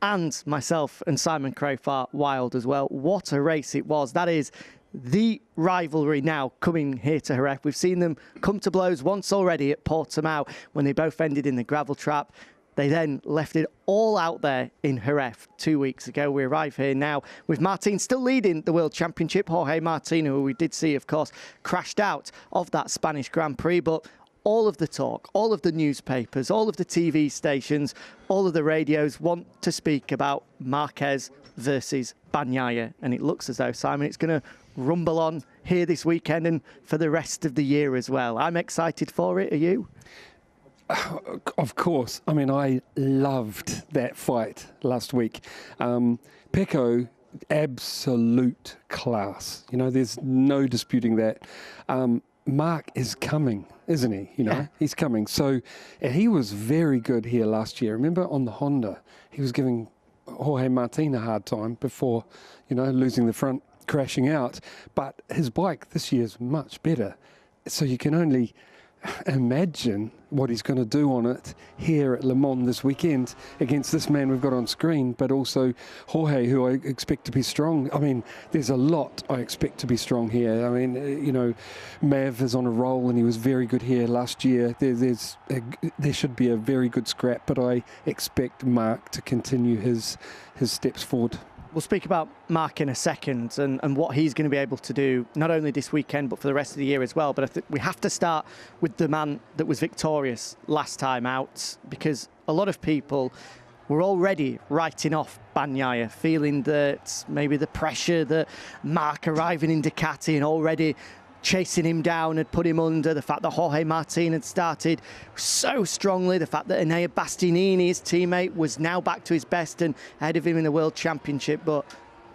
and myself and Simon Crowth are wild as well. What a race it was. That is the rivalry now coming here to Jerez. We've seen them come to blows once already at Portimao when they both ended in the gravel trap. They then left it all out there in Jerez 2 weeks ago. We arrive here now with Martin still leading the World Championship. Jorge Martin, who we did see, of course, crashed out of that Spanish Grand Prix. But all of the talk, all of the newspapers, all of the TV stations, all of the radios want to speak about Marquez versus Bagnaia. And it looks as though, Simon, it's going to rumble on here this weekend and for the rest of the year as well. I'm excited for it. Are you? Of course. I mean, I loved that fight last week. Pecco, absolute class. You know, there's no disputing that. Mark is coming, isn't he? You know, yeah. He's coming. So he was very good here last year. Remember on the Honda, he was giving Jorge Martin a hard time before, you know, losing the front, crashing out. But his bike this year is much better. So you can only imagine what he's going to do on it here at Le Mans this weekend against this man we've got on screen, but also Jorge, who I expect to be strong. I mean, there's a lot I expect to be strong here. I mean, you know, Mav is on a roll and he was very good here last year. There should be a very good scrap, but I expect Mark to continue his steps forward. We'll speak about Mark in a second and what he's going to be able to do, not only this weekend, but for the rest of the year as well. But I think we have to start with the man that was victorious last time out, because a lot of people were already writing off Bagnaia, feeling that maybe the pressure that Mark arriving in Ducati and already chasing him down had put him under, the fact that Jorge Martin had started so strongly, the fact that Enea Bastianini, his teammate, was now back to his best and ahead of him in the World Championship. But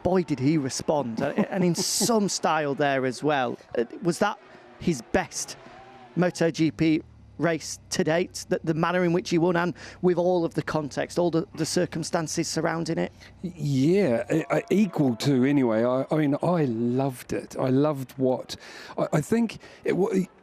boy, did he respond, and in some style there as well. Was that his best MotoGP race to date, the manner in which he won, and with all of the context, all the circumstances surrounding it? Yeah, equal to anyway. I mean, I loved it. I loved what I think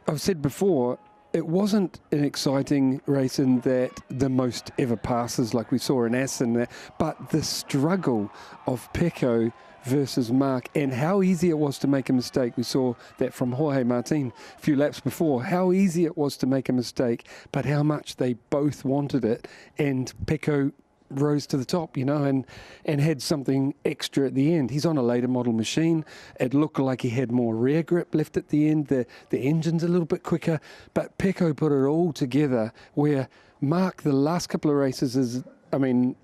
I've said before. It wasn't an exciting race in that the most ever passes like we saw in Assen there, but the struggle of Pecco versus Mark and how easy it was to make a mistake. We saw that from Jorge Martin a few laps before, how easy it was to make a mistake, but how much they both wanted it, and Pecco rose to the top, you know, and had something extra at the end. He's on a later model machine. It looked like he had more rear grip left at the end. The engine's a little bit quicker, but Pecco put it all together where Mark, the last couple of races, in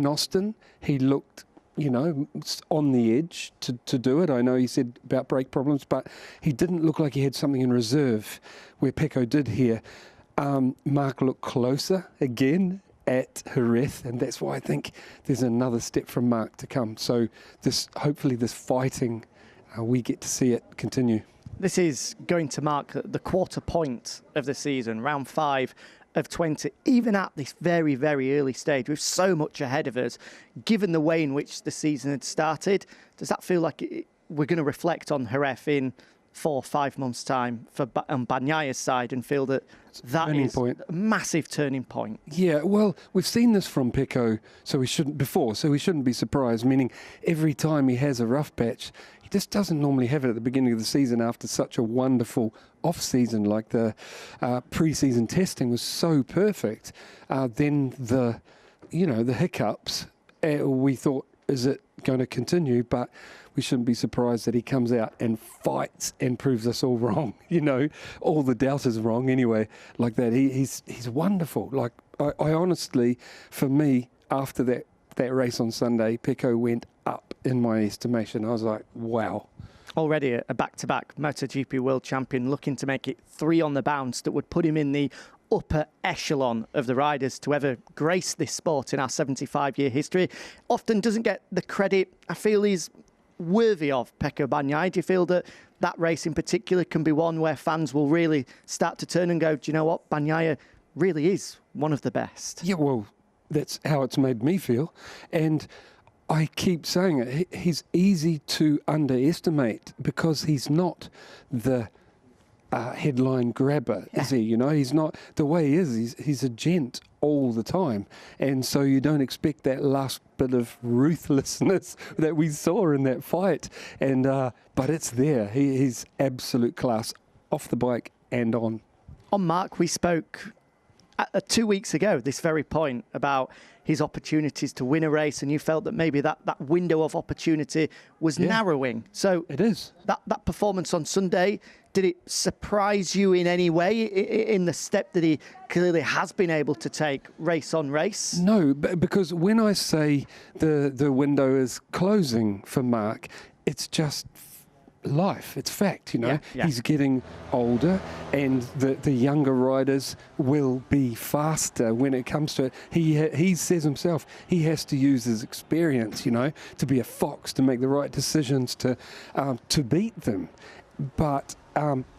Austin, he looked, you know, on the edge to do it. I know he said about brake problems, but he didn't look like he had something in reserve where Pecco did here. Mark looked closer again at Jerez, and that's why I think there's another step from Mark to come. So hopefully this fighting, we get to see it continue. This is going to mark the quarter point of the season, round 5 of 20, even at this very, very early stage, with so much ahead of us, given the way in which the season had started. Does that feel like we're going to reflect on Jerez in 4 or 5 months' time on Bagnaia's side and feel that is a massive turning point? Yeah, well, we've seen this from Pecco, so we shouldn't be surprised, meaning every time he has a rough patch, he just doesn't normally have it at the beginning of the season after such a wonderful off-season, like the pre-season testing was so perfect. Then the hiccups, we thought, is it going to continue? But we shouldn't be surprised that he comes out and fights and proves us all wrong. You know, all the doubters wrong anyway, like that. He's wonderful. Like, I honestly, for me, after that race on Sunday, Pecco went up in my estimation. I was like, wow. Already a back-to-back MotoGP World Champion, looking to make it 3 on the bounce that would put him in the upper echelon of the riders to ever grace this sport in our 75-year history. Often doesn't get the credit I feel he's worthy of, Pecco Bagnaia. Do you feel that race in particular can be one where fans will really start to turn and go, do you know what, Bagnaia really is one of the best? Yeah, well, that's how it's made me feel. And I keep saying it, he's easy to underestimate because he's not the headline grabber, is he? You know, he's not the way he is. He's a gent all the time, and so you don't expect that last bit of ruthlessness that we saw in that fight. And but it's there. He's absolute class off the bike and on. On Mark, we spoke 2 weeks ago, this very point, about his opportunities to win a race, and you felt that maybe that window of opportunity was narrowing. So it is. That performance on Sunday, did it surprise you in any way in the step that he clearly has been able to take race on race? No, because when I say the window is closing for Mark, it's just life, it's fact, you know. Yeah. He's getting older, and the younger riders will be faster when it comes to it. He says himself he has to use his experience, you know, to be a fox, to make the right decisions, to beat them. But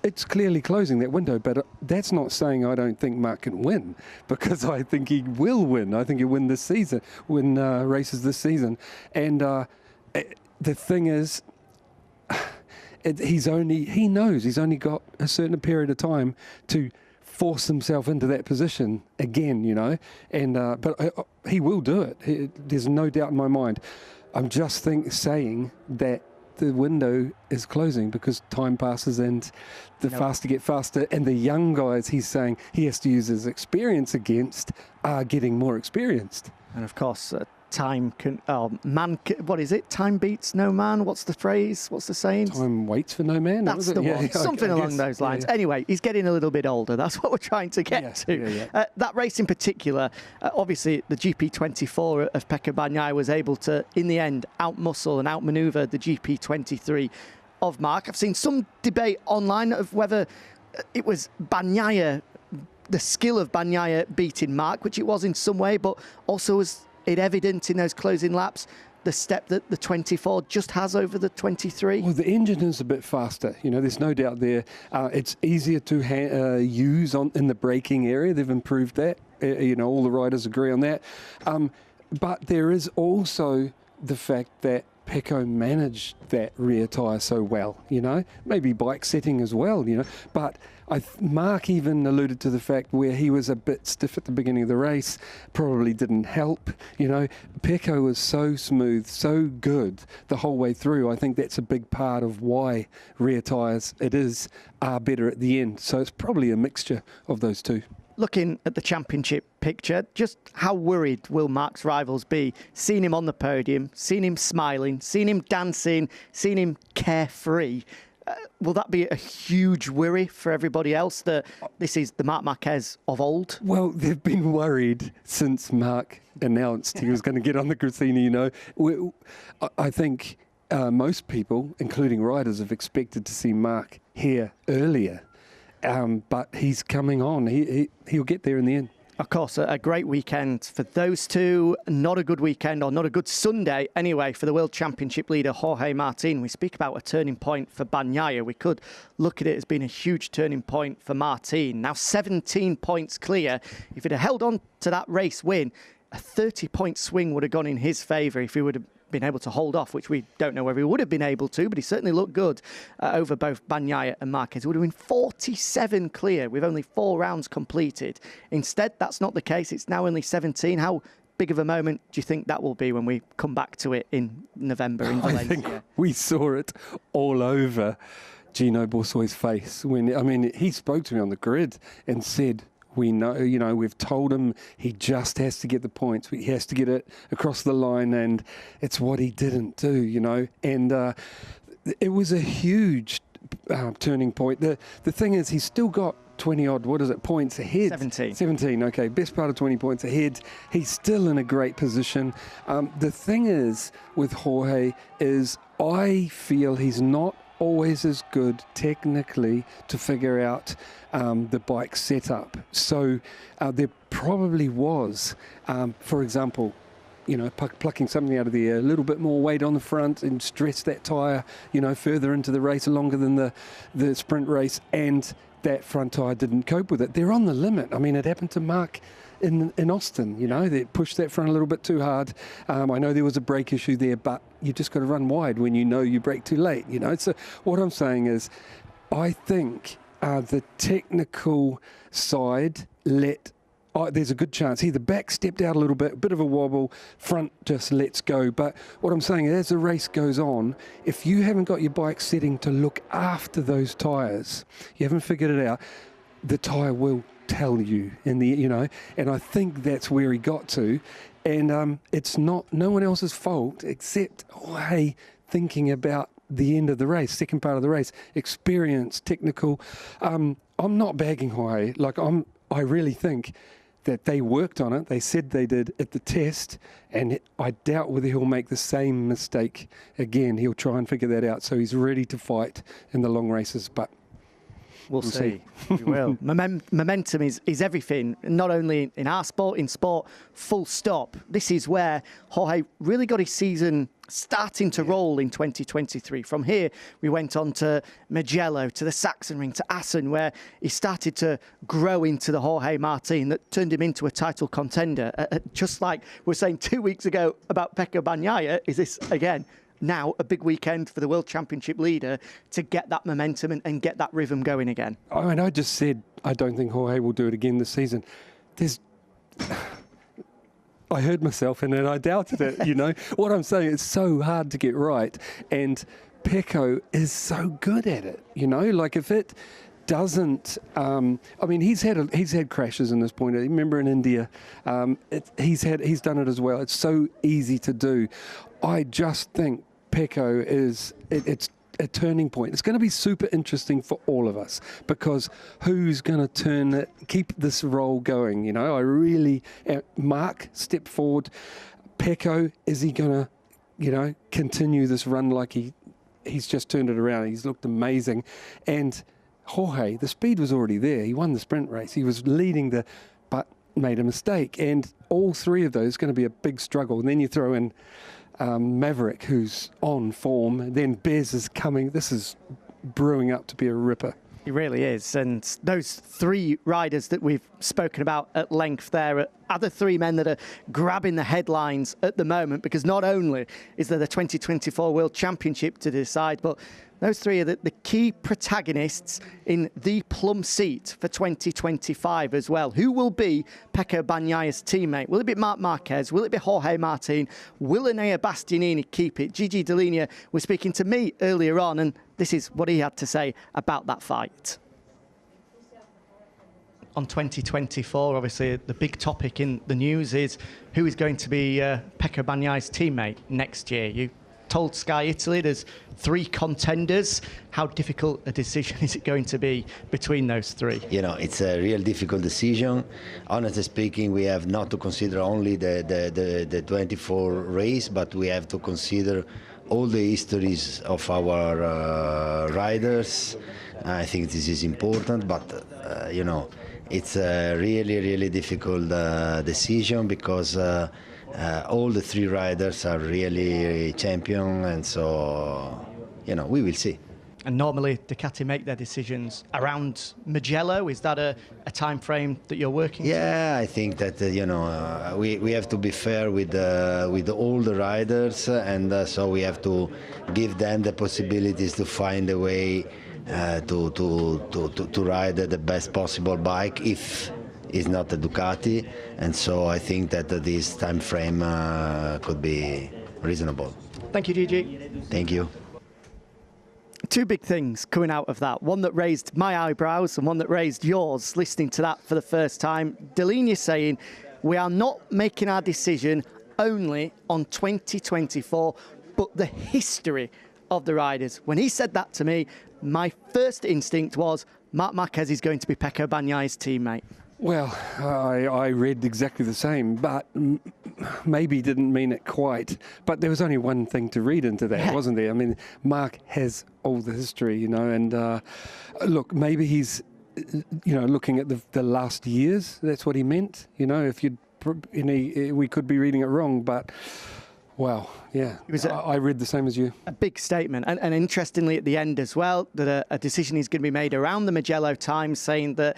it's clearly closing that window, but that's not saying I don't think Mark can win, because I think he will win. I think he'll win this season, win races this season. And the thing is, he knows he's only got a certain period of time to force himself into that position again, you know. And but he will do it. There's no doubt in my mind. I'm just saying that the window is closing because time passes and the faster get faster, and the young guys, he's saying he has to use his experience against, are getting more experienced. And of course, time what is it? Time beats no man. What's the phrase? What's the saying? Time waits for no man. That's the one. Something along those lines. Yeah. Anyway, he's getting a little bit older. That's what we're trying to get to. Yeah. That race in particular, obviously the GP24 of Pecco Bagnaia was able to, in the end, outmuscle and outmaneuver the GP23 of Mark. I've seen some debate online of whether it was Bagnaia, the skill of Bagnaia beating Mark, which it was in some way, but also was it evident in those closing laps the step that the 24 just has over the 23? Well, the engine is a bit faster. You know, there's no doubt there. It's easier to use in the braking area. They've improved that. You know, all the riders agree on that. But there is also the fact that Pecco managed that rear tyre so well, you know, maybe bike setting as well, you know, but Mark even alluded to the fact where he was a bit stiff at the beginning of the race, probably didn't help, you know. Pecco was so smooth, so good the whole way through. I think that's a big part of why rear tyres are better at the end. So it's probably a mixture of those two. Looking at the championship picture, just how worried will Mark's rivals be? Seeing him on the podium, seeing him smiling, seeing him dancing, seeing him carefree. Will that be a huge worry for everybody else that this is the Marc Marquez of old? Well, they've been worried since Mark announced he was going to get on the Gresini, you know. I think most people, including riders, have expected to see Mark here earlier. But he's coming on. He'll get there in the end. Of course, a great weekend for those two. Not a good weekend, or not a good Sunday anyway, for the World Championship leader Jorge Martin. We speak about a turning point for Bagnaia. We could look at it as being a huge turning point for Martin. Now 17 points clear. If he'd have held on to that race win, a 30-point swing would have gone in his favour if he would have been able to hold off, which we don't know whether he would have been able to, but he certainly looked good over both Bagnaia and Marquez. It would have been 47 clear with only 4 rounds completed. Instead, that's not the case. It's now only 17. How big of a moment do you think that will be when we come back to it in November in Valencia? I think we saw it all over Gino Borsoi's face. He spoke to me on the grid and said, we know, you know, we've told him he just has to get the points. He has to get it across the line, and it's what he didn't do, you know. And it was a huge turning point. The thing is, he's still got 20-odd, points ahead? 17, okay. Best part of 20 points ahead. He's still in a great position. The thing is, with Jorge, is I feel he's not always as good technically to figure out the bike setup. So there probably was, for example, you know, plucking something out of the air, a little bit more weight on the front and stress that tyre, you know, further into the race, longer than the sprint race, and that front tyre didn't cope with it. They're on the limit. I mean, it happened to Mark in Austin, you know, they pushed that front a little bit too hard. I know there was a brake issue there, but you just got to run wide when you know you brake too late, you know. So what I'm saying is, I think the technical side there's a good chance. The back stepped out a little bit, a bit of a wobble, front just lets go. But what I'm saying is, as the race goes on, if you haven't got your bike setting to look after those tyres, you haven't figured it out, the tyre will tell you and I think that's where he got to, and it's not no one else's fault except Jorge thinking about the end of the race, second part of the race, experience, technical. I'm not bagging Jorge. I really think that they worked on it. They said they did at the test, and I doubt whether he'll make the same mistake again. He'll try and figure that out, so he's ready to fight in the long races, but we'll see. We will. Momentum is everything, not only in our sport, in sport, full stop. This is where Jorge really got his season starting to roll in 2023. From here, we went on to Mugello, to the Saxon Ring, to Assen, where he started to grow into the Jorge Martin that turned him into a title contender. Just like we were saying 2 weeks ago about Pecco Bagnaia, is this, again, now a big weekend for the World Championship leader to get that momentum and get that rhythm going again? I just said I don't think Jorge will do it again this season. I heard myself and then I doubted it, What I'm saying, it's so hard to get right. And Pecco is so good at it, if it doesn't, he's had crashes in this point. Remember in India, he's done it as well. It's so easy to do. I just think Pecco it's a turning point. It's going to be super interesting for all of us, because who's going to keep this role going? I really, Mark, step forward. Pecco, is he going to, continue this run like he's just turned it around? He's looked amazing. And Jorge, the speed was already there. He won the sprint race. He was leading but made a mistake. And all three of those are going to be a big struggle. And then you throw in Maverick, who's on form. Then Bez is coming. This is brewing up to be a ripper. He really is. And those three riders that we've spoken about at length there are the three men that are grabbing the headlines at the moment, because not only is there the 2024 World Championship to decide, but those three are the key protagonists in the plum seat for 2025 as well. Who will be Pecco Bagnaia's teammate? Will it be Marc Marquez? Will it be Jorge Martin? Will Enea Bastianini keep it? Gigi Dall'Igna was speaking to me earlier on, and this is what he had to say about that fight. On 2024, obviously, the big topic in the news is who is going to be Pecco Bagnaia's teammate next year. You told Sky Italy there's three contenders. How difficult a decision is it going to be between those three? It's a real difficult decision. Honestly speaking, we have not to consider only the 24 race, but we have to consider all the histories of our riders. I think this is important, but it's a really, really difficult decision, because all the three riders are really champion, and so we will see. And normally Ducati make their decisions around Mugello. Is that a time frame that you're working to? I think that we have to be fair with all the riders, and so we have to give them the possibilities to find a way to ride the best possible bike, if it's not a Ducati. And so I think that this time frame could be reasonable. Thank you, Gigi. Thank you. Two big things coming out of that. One that raised my eyebrows and one that raised yours, listening to that for the first time. Dall'Igna saying, we are not making our decision only on 2024, but the history of the riders. When he said that to me, my first instinct was Marc Marquez is going to be Pecco Bagnaia's teammate. Well, I read exactly the same, but maybe didn't mean it quite. But there was only one thing to read into that, wasn't there? I mean, Mark has all the history, and look, maybe he's, looking at the last years. That's what he meant. If we could be reading it wrong, but. Wow, yeah, I read the same as you. A big statement, and interestingly at the end as well, that a decision is going to be made around the Mugello time, saying that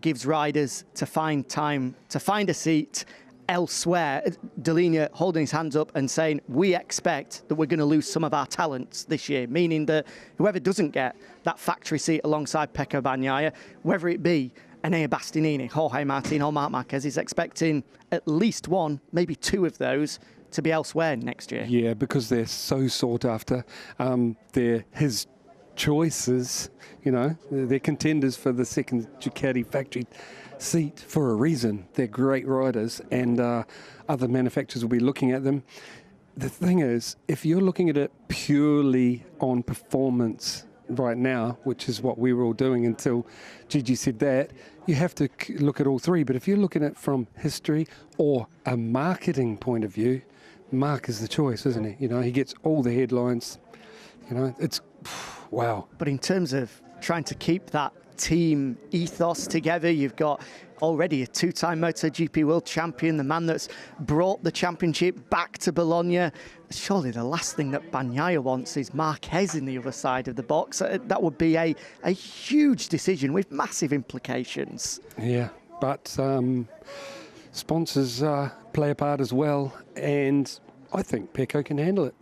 gives riders to find time to find a seat elsewhere. Delinia holding his hands up and saying, we expect that we're going to lose some of our talents this year, meaning that whoever doesn't get that factory seat alongside Pecco Bagnaia, whether it be Enea Bastianini, Jorge Martin or Marc Marquez, is expecting at least one, maybe two of those to be elsewhere next year. Yeah, because they're so sought after. They're his choices, you know, they're contenders for the second Ducati factory seat for a reason. They're great riders, and other manufacturers will be looking at them. The thing is, if you're looking at it purely on performance right now, which is what we were all doing until Gigi said that, you have to look at all three. But if you're looking at it from history or a marketing point of view, Marc is the choice, isn't he? You know, he gets all the headlines. You know, it's wow. But in terms of trying to keep that team ethos together, you've got already a two-time MotoGP world champion, the man that's brought the championship back to Bologna. Surely the last thing that Bagnaia wants is Marquez in the other side of the box. That would be a huge decision with massive implications. Yeah, but sponsors play a part as well, and I think Pecco can handle it.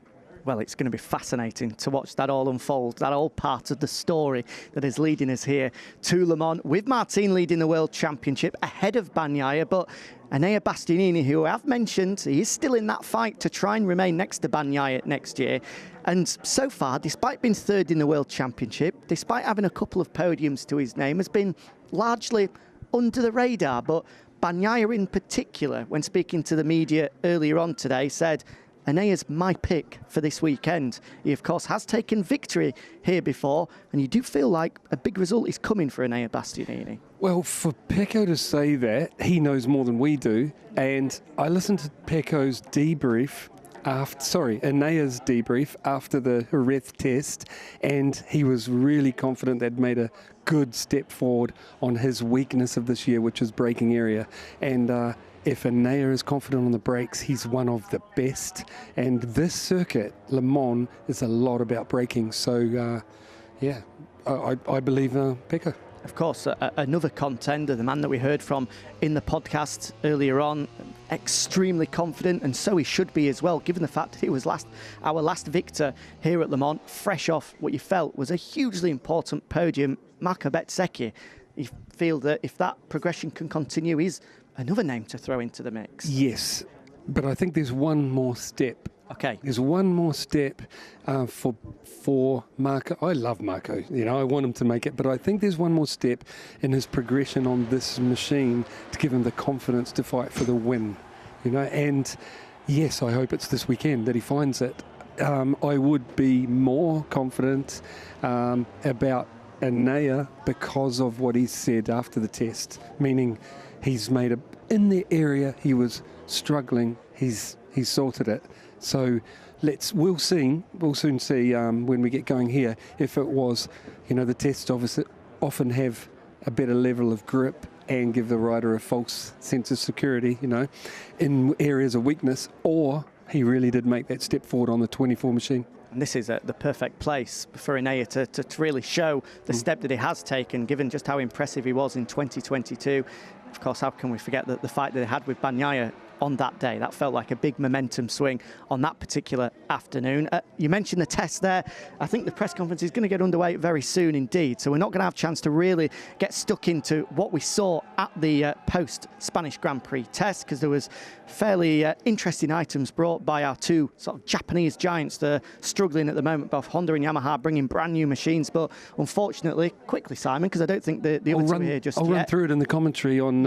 Well, it's going to be fascinating to watch that all unfold, that all part of the story that is leading us here to Le Mans, with Martin leading the World Championship ahead of Bagnaia, but Enea Bastianini, who I've mentioned, he is still in that fight to try and remain next to Bagnaia next year. And so far, despite being third in the World Championship, despite having a couple of podiums to his name, has been largely under the radar. But Bagnaia in particular, when speaking to the media earlier on today, said, Enea's my pick for this weekend. He, of course, has taken victory here before, and you do feel like a big result is coming for Enea Bastianini. Well, for Pecco to say that, he knows more than we do. And I listened to Pecco's debrief Enea's debrief after the Jerez test, and he was really confident they'd made a good step forward on his weakness of this year, which is braking area. And if Enea is confident on the brakes, he's one of the best. And this circuit, Le Mans, is a lot about braking. So, yeah, I believe Pecco. Of course, another contender, the man that we heard from in the podcast earlier on, extremely confident, and so he should be as well, given the fact that he was our last victor here at Le Mans, fresh off what you felt was a hugely important podium, Marco Bezzecchi. You feel that if that progression can continue, he's another name to throw into the mix. Yes, but I think there's one more step. Okay. There's one more step for Marco. I love Marco. You know, I want him to make it, but I think there's one more step in his progression on this machine to give him the confidence to fight for the win. You know, and yes, I hope it's this weekend that he finds it. I would be more confident about Enea because of what he said after the test, meaning he's made in the area he was struggling, he's sorted it. So we'll soon see when we get going here if it was, you know, the tests obviously often have a better level of grip and give the rider a false sense of security, you know, in areas of weakness, or he really did make that step forward on the 24 machine. And this is the perfect place for Enea to really show the step that he has taken, given just how impressive he was in 2022. Of course, how can we forget the fight that they had with Bagnaia on that day? That felt like a big momentum swing on that particular afternoon. You mentioned the test there. I think the press conference is going to get underway very soon indeed, so we're not going to have a chance to really get stuck into what we saw at the post-Spanish Grand Prix test, because there was fairly interesting items brought by our two sort of Japanese giants that are struggling at the moment, both Honda and Yamaha, bringing brand new machines. But unfortunately, quickly, Simon, because I don't think the other two are here just yet. I'll run through it in the commentary on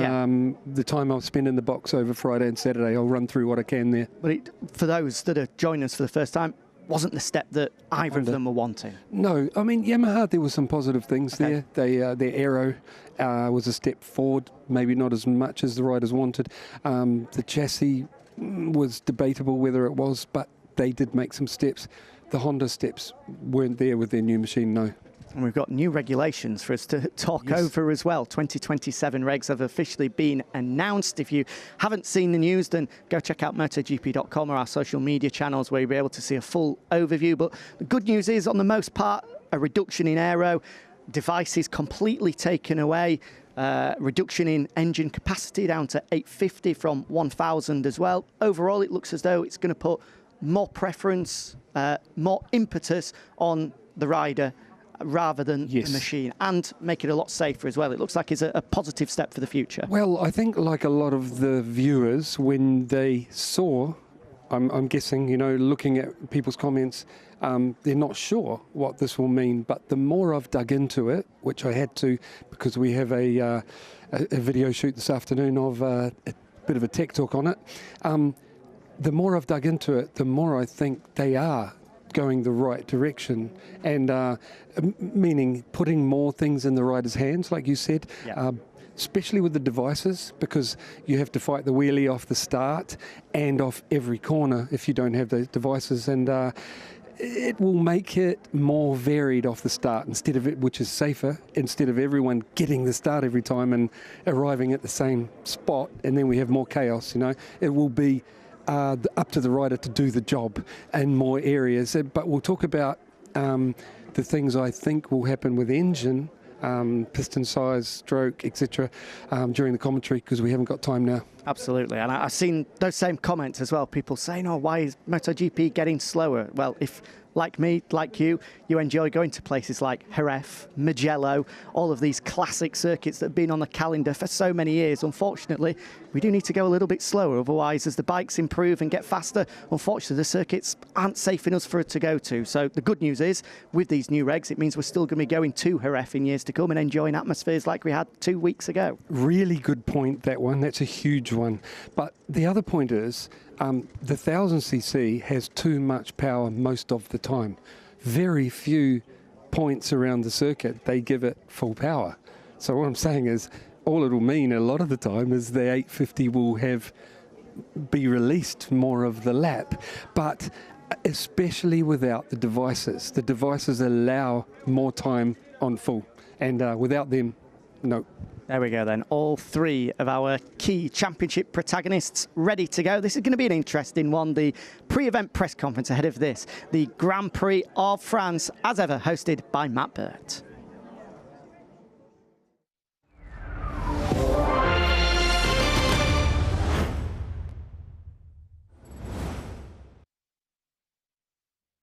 the time I'll spend in the box over Friday and Saturday. I'll run through what I can there. But for those that are joining us for the first time, wasn't the step that either of them were wanting. No, I mean, Yamaha, there were some positive things there. Their aero was a step forward, maybe not as much as the riders wanted. The chassis was debatable whether it was, but they did make some steps. The Honda steps weren't there with their new machine, no. And we've got new regulations for us to talk over as well. 2027 regs have officially been announced. If you haven't seen the news, then go check out MotoGP.com or our social media channels where you'll be able to see a full overview. But the good news is, on the most part, a reduction in aero, devices completely taken away. reduction in engine capacity down to 850 from 1,000 as well. Overall, it looks as though it's going to put more preference, more impetus on the rider rather than the machine, and make it a lot safer as well. It looks like it's a positive step for the future. Well, I think like a lot of the viewers, when they saw, I'm guessing, you know, looking at people's comments, they're not sure what this will mean. But the more I've dug into it, which I had to because we have a video shoot this afternoon of a bit of a tech talk on it, the more I've dug into it, the more I think they are going the right direction, and meaning putting more things in the rider's hands, like you said, especially with the devices, because you have to fight the wheelie off the start and off every corner if you don't have those devices, and it will make it more varied off the start, instead of it, which is safer, instead of everyone getting the start every time and arriving at the same spot, and then we have more chaos. You know, it will be up to the rider to do the job in more areas. But we'll talk about the things I think will happen with engine, piston size, stroke, etc. During the commentary, because we haven't got time now. Absolutely, and I've seen those same comments as well. People saying, "Oh, why is MotoGP getting slower?" Well, if like me, like you enjoy going to places like Jerez, Mugello, all of these classic circuits that have been on the calendar for so many years. Unfortunately, we do need to go a little bit slower. Otherwise, as the bikes improve and get faster, unfortunately, the circuits aren't safe enough for it to go to. So the good news is, with these new regs, it means we're still going to be going to Jerez in years to come and enjoying atmospheres like we had 2 weeks ago. Really good point, that one. That's a huge one. But the other point is, the 1000cc has too much power most of the time. Very few points around the circuit, they give it full power. So what I'm saying is, all it'll mean a lot of the time is the 850 will be released more of the lap. But especially without the devices. The devices allow more time on full. And without them, no. There we go then. All three of our key championship protagonists ready to go. This is going to be an interesting one. The pre-event press conference ahead of this. The Grand Prix of France, as ever, hosted by Matt Burt.